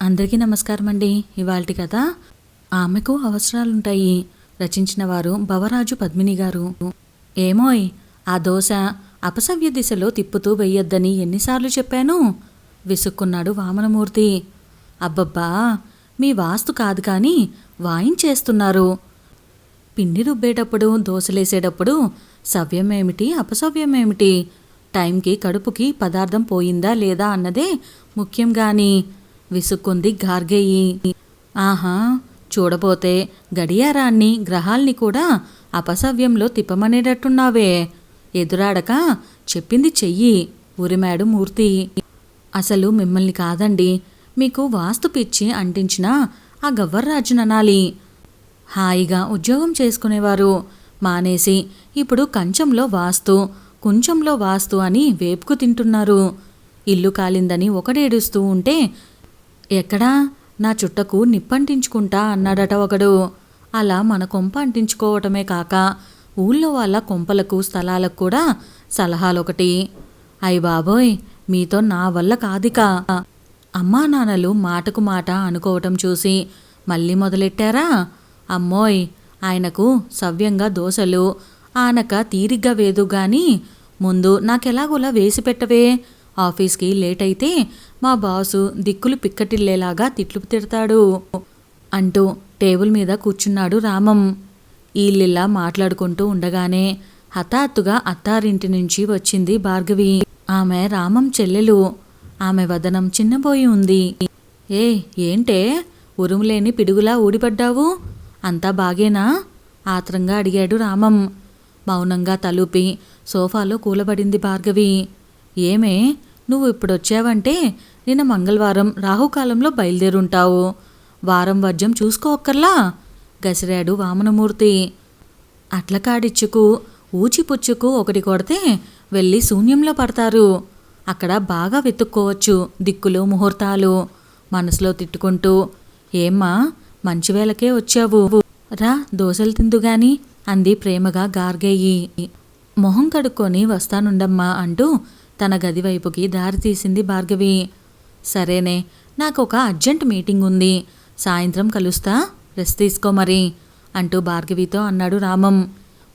అందరికీ నమస్కారం అండి. ఇవాల్టి కథ ఆమెకు అవసరాలుంటాయి. రచించిన వారు భవరాజు పద్మిని గారు. ఏమోయ్, ఆ దోశ అపసవ్య దిశలో తిప్పుతూ వెయ్యొద్దని ఎన్నిసార్లు చెప్పాను? విసుక్కున్నాడు వామనమూర్తి. అబ్బబ్బా, మీ వాస్తు కాదు కానీ వాయించేస్తున్నారు. పిండి రుబ్బేటప్పుడు, దోశలేసేటప్పుడు సవ్యమేమిటి అపసవ్యమేమిటి, టైంకి కడుపుకి పదార్థం పోయిందా లేదా అన్నదే ముఖ్యం గాని విసుక్కుంది గార్గేయి. ఆహా, చూడబోతే గడియారాన్ని గ్రహాల్ని కూడా అపసవ్యంలో తిప్పమనేటట్టున్నావే. ఎదురాడక చెప్పింది చెయ్యి ఉరిమాడు మూర్తి. అసలు మిమ్మల్ని కాదండి, మీకు వాస్తు పిచ్చి అంటించిన ఆ గవ్వర్రాజుననాలి. హాయిగా ఉద్యోగం చేసుకునేవారు మానేసి ఇప్పుడు కంచంలో వాస్తు, కుంచంలో వాస్తు అని వేపుకు తింటున్నారు. ఇల్లు కాలిందని ఒకడేడుస్తూ ఉంటే ఎక్కడా నా చుట్టకు నిప్పంటించుకుంటా అన్నాడట ఒకడు. అలా మన కొంప అంటించుకోవటమే కాక ఊళ్ళో వాళ్ళ కొంపలకు స్థలాలకు కూడా సలహాలొకటి. అయ్ బాబోయ్, మీతో నా వల్ల కాదికా. అమ్మా నాన్నలు మాటకు మాట అనుకోవటం చూసి మళ్ళీ మొదలెట్టారా? అమ్మోయ్, ఆయనకు సవ్యంగా దోశలు ఆనక తీరిగ్గా వేదు గాని ముందు నాకెలాగోలా వేసి పెట్టవే. ఆఫీస్కి లేట్ అయితే మా బాసు దిక్కులు పిక్కటిల్లేలాగా తిట్లు తిడతాడు అంటూ టేబుల్ మీద కూర్చున్నాడు రామం. ఈళ్ళిల్లా మాట్లాడుకుంటూ ఉండగానే హఠాత్తుగా అత్తారింటి నుంచి వచ్చింది భార్గవి. ఆమె రామం చెల్లెలు. ఆమె వదనం చిన్నబోయి ఉంది. ఏంటే ఉరుములేని పిడుగులా ఊడిపడ్డావు? అంతా బాగేనా? ఆత్రంగా అడిగాడు రామం. మౌనంగా తలూపి సోఫాలో కూలబడింది భార్గవి. ఏమే, నువ్వు ఇప్పుడొచ్చావంటే నిన్న మంగళవారం రాహుకాలంలో బయలుదేరుంటావు. వారం వర్జం చూసుకోక్కర్లా గసిరాడు వామనమూర్తి. అట్ల కాడిచ్చుకు ఊచిపుచ్చుకు ఒకటి కొడితే వెళ్ళి శూన్యంలో పడతారు. అక్కడ బాగా వెతుక్కోవచ్చు దిక్కులు ముహూర్తాలు. మనసులో తిట్టుకుంటూ, ఏమ్మా మంచివేళకే వచ్చావు, రా దోశలు తిందుగాని అంది ప్రేమగా గార్గేయి. మొహం కడుక్కొని వస్తానుండమ్మా అంటూ తన గది వైపుకి దారి తీసింది భార్గవి. సరేనే, నాకొక అర్జెంట్ మీటింగ్ ఉంది, సాయంత్రం కలుస్తా, రెస్ట్ తీసుకో మరి అంటూ భార్గవితో అన్నాడు రామం.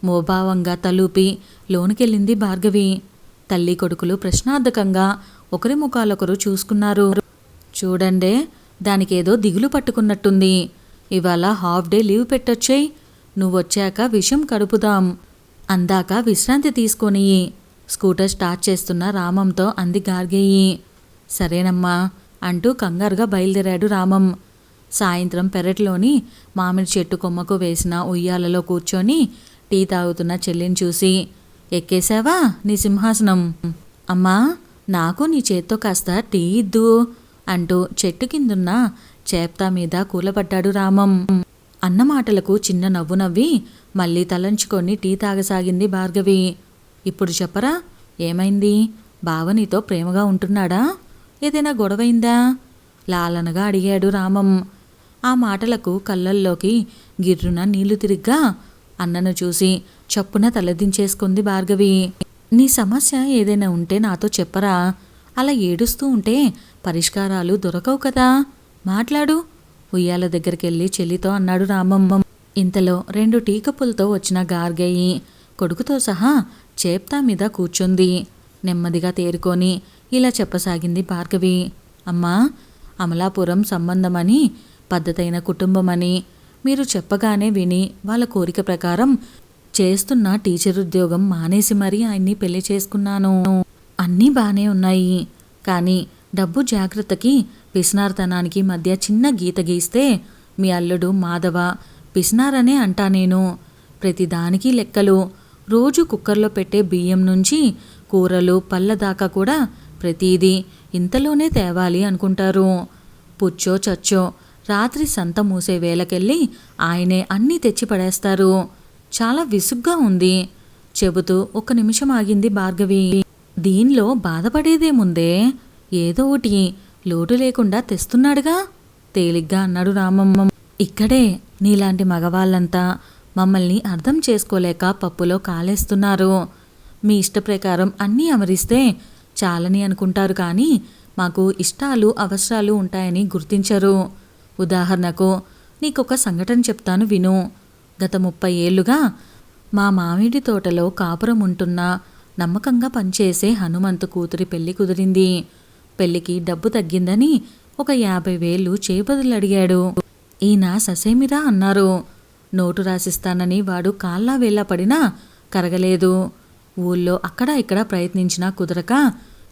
మోభావంగా తలూపి లోనికెళ్ళింది భార్గవి. తల్లి కొడుకులు ప్రశ్నార్థకంగా ఒకరి ముఖాలొకరు చూసుకున్నారు. చూడండే, దానికేదో దిగులు పట్టుకున్నట్టుంది. ఇవాళ హాఫ్ డే లీవ్ పెట్టొచ్చేయ్, నువ్వొచ్చాక విషయం కడుపుదాం, అందాక విశ్రాంతి తీసుకొని స్కూటర్ స్టార్ట్ చేస్తున్న రామంతో అంది గార్గేయి. సరేనమ్మా అంటూ కంగారుగా బయలుదేరాడు రామం. సాయంత్రం పెరట్లోని మామిడి చెట్టు కొమ్మకు వేసిన ఉయ్యాలలో కూర్చొని టీ తాగుతున్న చెల్లిని చూసి, ఎక్కేశావా నీ సింహాసనం? అమ్మా, నాకు నీ చేత్తో కాస్త టీ ఇద్దు అంటూ చెట్టు కిందున్న చేప్తా మీద కూలబడ్డాడు రామం. అన్న మాటలకు చిన్న నవ్వు నవ్వి మళ్ళీ తలంచుకొని టీ తాగసాగింది భార్గవి. ఇప్పుడు చెప్పరా, ఏమైంది? బావ నీతో ప్రేమగా ఉంటున్నాడా? ఏదైనా గొడవైందా? లాలనగా అడిగాడు రామం. ఆ మాటలకు కళ్ళల్లోకి గిర్రున నీళ్లు తిరిగ్గా అన్నను చూసి చప్పున తలదించేసుకుంది భార్గవి. నీ సమస్య ఏదైనా ఉంటే నాతో చెప్పరా, అలా ఏడుస్తూ ఉంటే పరిష్కారాలు దొరకవు కదా, మాట్లాడు ఉయ్యాల దగ్గరికెళ్ళి చెల్లితో అన్నాడు రామం. ఇంతలో 2 టీ కప్పులతో వచ్చిన గార్గేయి కొడుకుతో సహా చేప్తా మీద కూర్చుంది. నెమ్మదిగా తేరుకొని ఇలా చెప్పసాగింది భార్గవి. అమ్మా, అమలాపురం సంబంధమని, పద్ధతైన కుటుంబమని మీరు చెప్పగానే విని వాళ్ళ కోరిక ప్రకారం చేస్తున్న టీచర్ ఉద్యోగం మానేసి మరీ ఆయన్ని పెళ్లి చేసుకున్నాను. అన్నీ బానే ఉన్నాయి, కానీ డబ్బు జాగ్రత్తకి పిసినార్తనానికి మధ్య చిన్న గీత గీస్తే మీ అల్లుడు మాధవ పిసినారనే అంటా నేను. ప్రతిదానికి లెక్కలు, రోజు కుక్కర్లో పెట్టే బియ్యం నుంచి కూరలు పళ్ళ దాకా కూడా ప్రతీదీ ఇంతలోనే తేవాలి అనుకుంటారు. పుచ్చో చచ్చో రాత్రి సంత మూసే వేళకెళ్ళి ఆయనే అన్నీ తెచ్చి పడేస్తారు. చాలా విసుగ్గా ఉంది చెబుతూ 1 నిమిషం ఆగింది భార్గవి. దీనిలో బాధపడేదేముందే, ఏదో ఒకటి లోటు లేకుండా తెస్తున్నాడుగా తేలిగ్గా అన్నాడు రామమ్మ. ఇక్కడే నీలాంటి మగవాళ్ళంతా మమ్మల్ని అర్థం చేసుకోలేక పప్పులో కాలేస్తున్నారు. మీ ఇష్ట ప్రకారం అన్నీ అమరిస్తే చాలని అనుకుంటారు కానీ మాకు ఇష్టాలు అవసరాలు ఉంటాయని గుర్తించరు. ఉదాహరణకు నీకొక సంఘటన చెప్తాను విను. గత 30 ఏళ్లుగా మా మామిడి తోటలో కాపురం ఉంటున్న నమ్మకంగా పనిచేసే హనుమంతు కూతురి పెళ్లి కుదిరింది. పెళ్లికి డబ్బు తగ్గిందని ఒక 50,000 చేబదులు అడిగాడు. ఈయన ససేమిరా అన్నారు. నోటు రాసిస్తానని వాడు కాళ్ళా వేళ్ళ పడినా కరగలేదు. ఊళ్ళో అక్కడ ఇక్కడ ప్రయత్నించినా కుదరక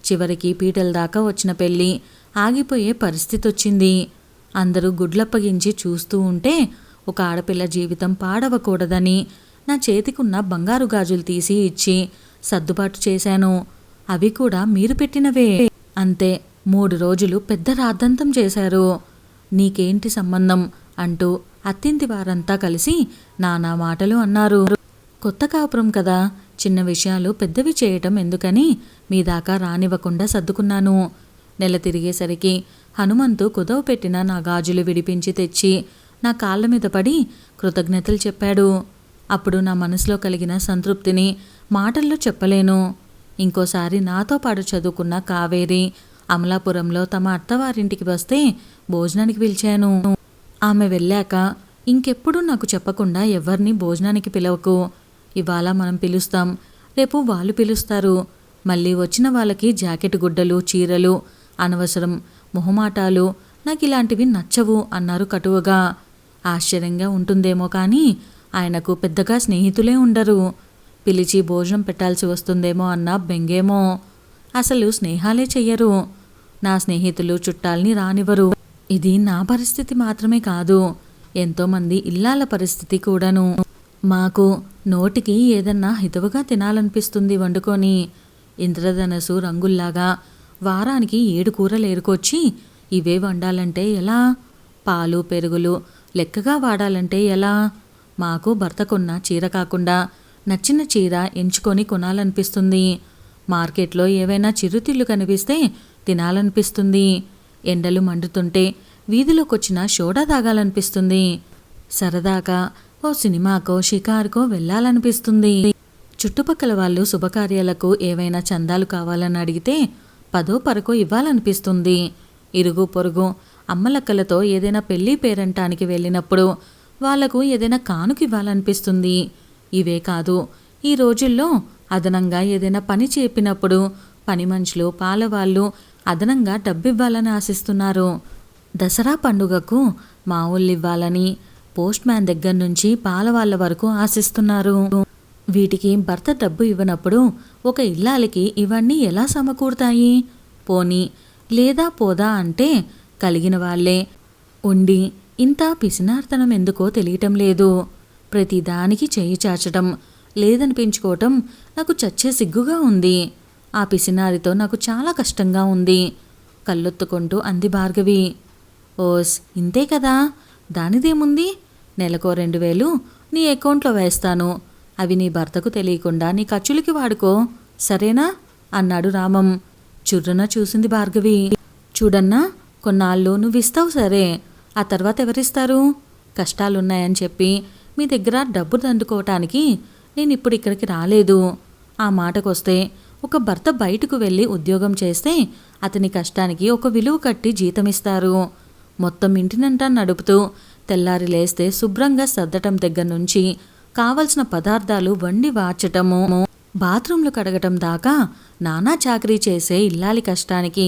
చివరికి పీటల దాకా వచ్చిన పెళ్ళి ఆగిపోయే పరిస్థితి వచ్చింది. అందరూ గుడ్లప్పగించి చూస్తూ ఉంటే ఒక ఆడపిల్ల జీవితం పాడవకూడదని నా చేతికున్న బంగారు గాజులు తీసి ఇచ్చి సర్దుబాటు చేశాను. అవి కూడా మీరు పెట్టినవే. అంతే 3 రోజులు పెద్ద రాద్ధాంతం చేశారు. నీకేంటి సంబంధం అంటూ అత్తింటి వారంతా కలిసి నానా మాటలు అన్నారు. కొత్త కాపురం కదా, చిన్న విషయాలు పెద్దవి చేయటం ఎందుకని మీ దాకా రానివ్వకుండా సర్దుకున్నాను. నెల తిరిగేసరికి హనుమంతు కుదవ పెట్టిన నా గాజులు విడిపించి తెచ్చి నా కాళ్ళ మీద పడి కృతజ్ఞతలు చెప్పాడు. అప్పుడు నా మనసులో కలిగిన సంతృప్తిని మాటల్లో చెప్పలేను. ఇంకోసారి నాతో పాటు చదువుకున్న కావేరి అమలాపురంలో తమ అత్తవారింటికి వస్తే భోజనానికి పిలిచాను. ఆమె వెళ్ళాక ఇంకెప్పుడు నాకు చెప్పకుండా ఎవరిని భోజనానికి పిలవకు. ఇవాళ మనం పిలుస్తాం, రేపు వాళ్ళు పిలుస్తారు. మళ్ళీ వచ్చిన వాళ్ళకి జాకెట్ గుడ్డలు చీరలు అనవసరం మొహమాటాలు, నాకు ఇలాంటివి నచ్చవు అన్నారు కటువగా. ఆశ్చర్యంగా ఉంటుందేమో కానీ ఆయనకు పెద్దగా స్నేహితులే ఉండరు. పిలిచి భోజనం పెట్టాల్సి వస్తుందేమో అన్న బెంగేమో. అసలు స్నేహాలే చెయ్యరు. నా స్నేహితులు చుట్టాల్ని రానివ్వరు. ఇది నా పరిస్థితి మాత్రమే కాదు, ఎంతోమంది ఇల్లాల పరిస్థితి కూడాను. మాకు నోటికి ఏదన్నా హితవుగా తినాలనిపిస్తుంది వండుకొని. ఇంద్రధనసు రంగుల్లాగా వారానికి 7 కూరలు ఏరుకొచ్చి ఇవే వండాలంటే ఎలా? పాలు పెరుగులు లెక్కగా వాడాలంటే ఎలా? మాకు భర్త కొన్న చీర కాకుండా నచ్చిన చీర ఎంచుకొని కొనాలనిపిస్తుంది. మార్కెట్లో ఏవైనా చిరుతిళ్ళు కనిపిస్తే తినాలనిపిస్తుంది. ఎండలు మండుతుంటే వీధిలోకొచ్చిన సోడా తాగాలనిపిస్తుంది. సరదాగా ఓ సినిమాకో షికారుకో వెళ్ళాలనిపిస్తుంది. చుట్టుపక్కల వాళ్ళు శుభకార్యాలకు ఏవైనా చందాలు కావాలని అడిగితే 10 పరకో ఇవ్వాలనిపిస్తుంది. ఇరుగు పొరుగు అమ్మలక్కలతో ఏదైనా పెళ్లి పేరంటానికి వెళ్ళినప్పుడు వాళ్లకు ఏదైనా కానుక ఇవ్వాలనిపిస్తుంది. ఇవే కాదు, ఈ రోజుల్లో అదనంగా ఏదైనా పని చెప్పినప్పుడు పని మనుషులు పాలవాళ్ళు అదనంగా డబ్బివ్వాలని ఆశిస్తున్నారు. దసరా పండుగకు మా ఊళ్ళు ఇవ్వాలని పోస్ట్ మ్యాన్ దగ్గర నుంచి పాలవాళ్ళ వరకు ఆశిస్తున్నారు. వీటికి భర్త డబ్బు ఇవ్వనప్పుడు ఒక ఇల్లాలికి ఇవన్నీ ఎలా సమకూరుతాయి? పోనీ లేదా పోదా అంటే కలిగిన వాళ్ళే ఉండి ఇంత పిసినార్తనం ఎందుకో తెలియటం లేదు. ప్రతిదానికి చేయి చాచటం లేదనిపించుకోవటం నాకు చచ్చే సిగ్గుగా ఉంది. ఆ పిసినారితో నాకు చాలా కష్టంగా ఉంది. కళ్ళొత్తుకుంటూ అంది భార్గవి. ఓస్ ఇంతే కదా, దానిదేముంది? నెలకో 2,000 నీ అకౌంట్లో వేస్తాను. అవి నీ భర్తకు తెలియకుండా నీ ఖర్చులకి వాడుకో, సరేనా అన్నాడు రామం. చుర్రున చూసింది భార్గవి. చూడన్నా, కొన్నాళ్ళు నువ్విస్తావు సరే, ఆ తర్వాత ఎవరిస్తారు? కష్టాలున్నాయని చెప్పి మీ దగ్గర డబ్బు దండుకోవటానికి నేనిప్పుడు ఇక్కడికి రాలేదు. ఆ మాటకొస్తే ఒక భర్త బయటకు వెళ్ళి ఉద్యోగం చేస్తే అతని కష్టానికి ఒక విలువ కట్టి జీతమిస్తారు. మొత్తం ఇంటినంతా నడుపుతూ తెల్లారి లేస్తే శుభ్రంగా సర్దటం దగ్గర నుంచి కావలసిన పదార్థాలు వండి వార్చటము, బాత్రూంలు కడగటం దాకా నానా చాకరీ చేసే ఇల్లాలి కష్టానికి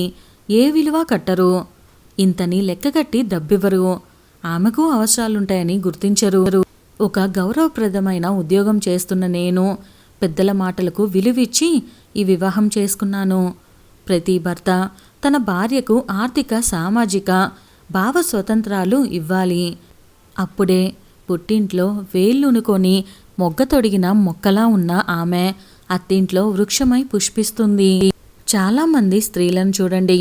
ఏ విలువ కట్టరు. ఇంతని లెక్కగట్టి డబ్బివ్వరు. ఆమెకు అవసరాలుంటాయని గుర్తించరు. ఒక గౌరవప్రదమైన ఉద్యోగం చేస్తున్న నేను పెద్దల మాటలకు విలువిచ్చి ఈ వివాహం చేసుకున్నాను. ప్రతి భర్త తన భార్యకు ఆర్థిక సామాజిక భావ స్వతంత్రాలు ఇవ్వాలి. అప్పుడే పుట్టింట్లో వేళ్ళునుకొని మొగ్గ తొడిగిన మొక్కలా ఉన్న ఆమె అత్తింట్లో వృక్షమై పుష్పిస్తుంది. చాలామంది స్త్రీలను చూడండి,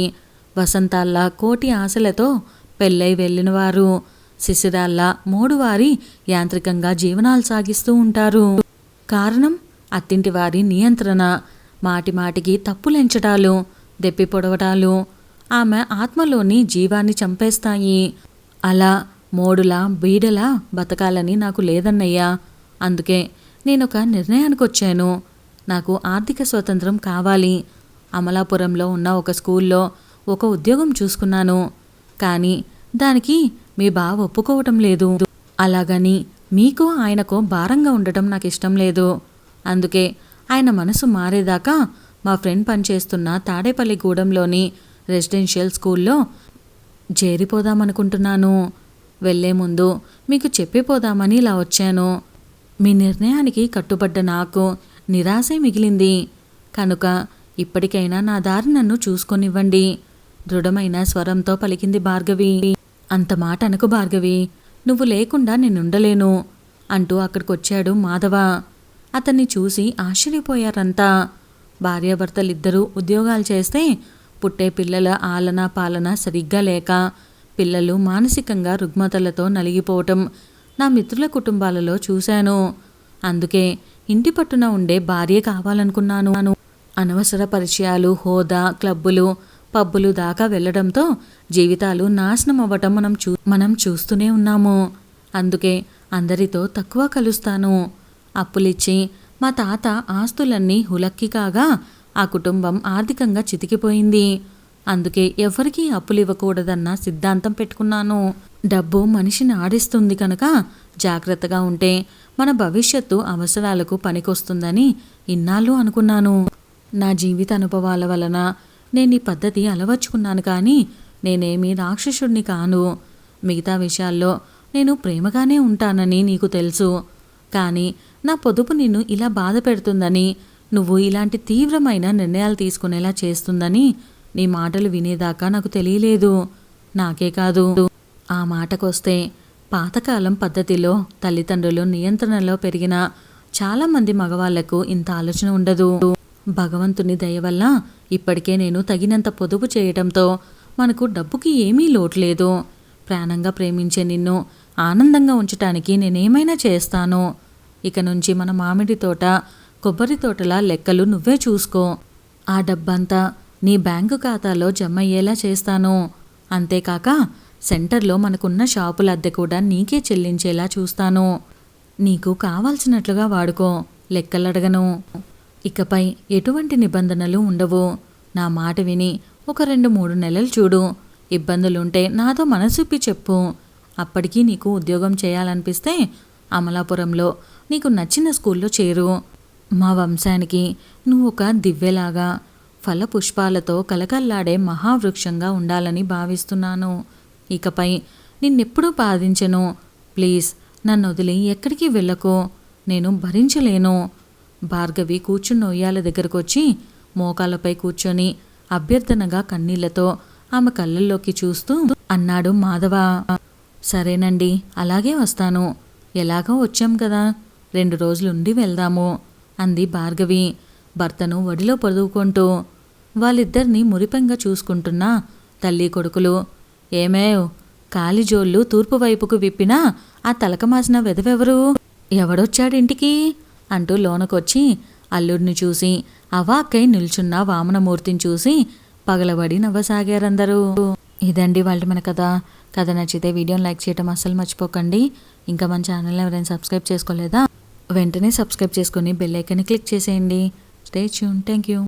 వసంతాల్లా కోటి ఆశలతో పెళ్ళై వెళ్ళినవారు శిశిరాల్లా మోడువారి యాంత్రికంగా జీవనాలు సాగిస్తూ ఉంటారు. కారణం అత్తింటి వారి నియంత్రణ, మాటిమాటికి తప్పులెంచటాలు, దెప్పి పొడవటాలు ఆమె ఆత్మలోని జీవాన్ని చంపేస్తాయి. అలా మోడులా బీడలా బతకాలని నాకు లేదన్నయ్యా. అందుకే నేనొక నిర్ణయానికి వచ్చాను. నాకు ఆర్థిక స్వతంత్రం కావాలి. అమలాపురంలో ఉన్న ఒక స్కూల్లో ఒక ఉద్యోగం చూసుకున్నాను. కానీ దానికి మీ బావ ఒప్పుకోవటం లేదు. అలాగని మీకు ఆయనకు భారంగా ఉండటం నాకు ఇష్టం లేదు. అందుకే ఆయన మనసు మారేదాకా మా ఫ్రెండ్ పనిచేస్తున్న తాడేపల్లిగూడెంలోని రెసిడెన్షియల్ స్కూల్లో చేరిపోదామనుకుంటున్నాను. వెళ్లే ముందు మీకు చెప్పిపోదామని ఇలా వచ్చాను. మీ నిర్ణయానికి కట్టుబడ్డ నాకు నిరాశే మిగిలింది. కనుక ఇప్పటికైనా నా దారి నన్ను చూసుకొనివ్వండి. దృఢమైన స్వరంతో పలికింది భార్గవి. అంత మాట అనకు భార్గవి, నువ్వు లేకుండా నేనుండలేను అంటూ అక్కడికొచ్చాడు మాధవ. అతన్ని చూసి ఆశ్చర్యపోయారంతా. భార్యాభర్తలిద్దరూ ఉద్యోగాలు చేస్తే పుట్టే పిల్లల ఆలనా పాలన సరిగ్గా లేక పిల్లలు మానసికంగా రుగ్మతలతో నలిగిపోవటం నా మిత్రుల కుటుంబాలలో చూశాను. అందుకే ఇంటి పట్టున ఉండే భార్య కావాలనుకున్నాను. అనవసర పరిచయాలు, హోదా, క్లబ్బులు, పబ్బులు దాకా వెళ్లడంతో జీవితాలు నాశనం అవ్వటం మనం చూస్తూనే ఉన్నాము. అందుకే అందరితో తక్కువ కలుస్తాను. అప్పులిచ్చి మా తాత ఆస్తులన్నీ హులక్కి కాగా ఆ కుటుంబం ఆర్థికంగా చితికిపోయింది. అందుకే ఎవరికీ అప్పులివ్వకూడదన్న సిద్ధాంతం పెట్టుకున్నాను. డబ్బు మనిషిని ఆడిస్తుంది కనుక జాగ్రత్తగా ఉంటే మన భవిష్యత్తు అవసరాలకు పనికొస్తుందని ఇన్నాళ్ళు అనుకున్నాను. నా జీవిత అనుభవాల వలన నేను ఈ పద్ధతి అలవర్చుకున్నాను. కానీ నేనేమీ రాక్షసుడిని కాను. మిగతా విషయాల్లో నేను ప్రేమగానే ఉంటానని నీకు తెలుసు. కానీ నా పొదుపు నిన్ను ఇలా బాధ పెడుతుందని, నువ్వు ఇలాంటి తీవ్రమైన నిర్ణయాలు తీసుకునేలా చేస్తుందని నీ మాటలు వినేదాకా నాకు తెలియలేదు. నాకే కాదు, ఆ మాటకొస్తే పాతకాలం పద్ధతిలో తల్లిదండ్రులు నియంత్రణలో పెరిగిన చాలామంది మగవాళ్లకు ఇంత ఆలోచన ఉండదు. భగవంతుని దయ వల్ల ఇప్పటికే నేను తగినంత పొదుపు చేయటంతో మనకు డబ్బుకి ఏమీ లోటు లేదు. ప్రాణంగా ప్రేమించే నిన్ను ఆనందంగా ఉంచటానికి నేనేమైనా చేస్తాను. ఇక నుంచి మన మామిడి తోట, కొబ్బరి తోటల లెక్కలు నువ్వే చూసుకో. ఆ డబ్బంతా నీ బ్యాంకు ఖాతాలో జమయ్యేలా చేస్తాను. అంతేకాక సెంటర్లో మనకున్న షాపుల అద్దె కూడా నీకే చెల్లించేలా చూస్తాను. నీకు కావాల్సినట్లుగా వాడుకో, లెక్కలడగను. ఇకపై ఎటువంటి నిబంధనలు ఉండవు. నా మాట విని ఒక 2-3 నెలలు చూడు. ఇబ్బందులుంటే నాతో మనసిప్పి చెప్పు. అప్పటికీ నీకు ఉద్యోగం చేయాలనిపిస్తే అమలాపురంలో నీకు నచ్చిన స్కూల్లో చేరు. మా వంశానికి నువ్వు ఒక దివ్యలాగా ఫలపుష్పాలతో కలకల్లాడే మహావృక్షంగా ఉండాలని భావిస్తున్నాను. ఇకపై నిన్నెప్పుడూ బాధించను. ప్లీజ్ నన్ను వదిలి ఎక్కడికి వెళ్ళకు. నేను భరించలేను. భార్గవి కూర్చున్న ఉయ్యాల దగ్గరకొచ్చి మోకాళ్ళపై కూర్చొని అభ్యర్థనగా కన్నీళ్లతో ఆమె కళ్ళల్లోకి చూస్తూ అన్నాడు మాధవ. సరేనండి, అలాగే వస్తాను. ఎలాగో వచ్చాం కదా, 2 రోజులుండి వెళ్దాము అంది భార్గవి భర్తను ఒడిలో పొదువుకుంటూ. వాళ్ళిద్దరినీ మురిపెంగా చూసుకుంటున్న తల్లి కొడుకులు, ఏమేవ్ కాలిజోళ్ళు తూర్పు వైపుకు విప్పినా ఆ తలకమాసిన వెదవెవరు? ఎవడొచ్చాడింటికి అంటూ లోనకొచ్చి అల్లుడిని చూసి అవాక్కై నిల్చున్న వామనమూర్తిని చూసి పగలబడి నవ్వసాగారందరూ. ఇదండి వాళ్ళ మన కథ. కథ నచ్చితే వీడియోని లైక్ చేయడం అస్సలు మర్చిపోకండి. ఇంకా మన ఛానల్ని ఎవరైనా సబ్స్క్రైబ్ చేసుకోలేదా, వెంటనే సబ్స్క్రైబ్ చేసుకొని బెల్ ఐకాన్ని క్లిక్ చేసేయండి. Stay tune. Thank you.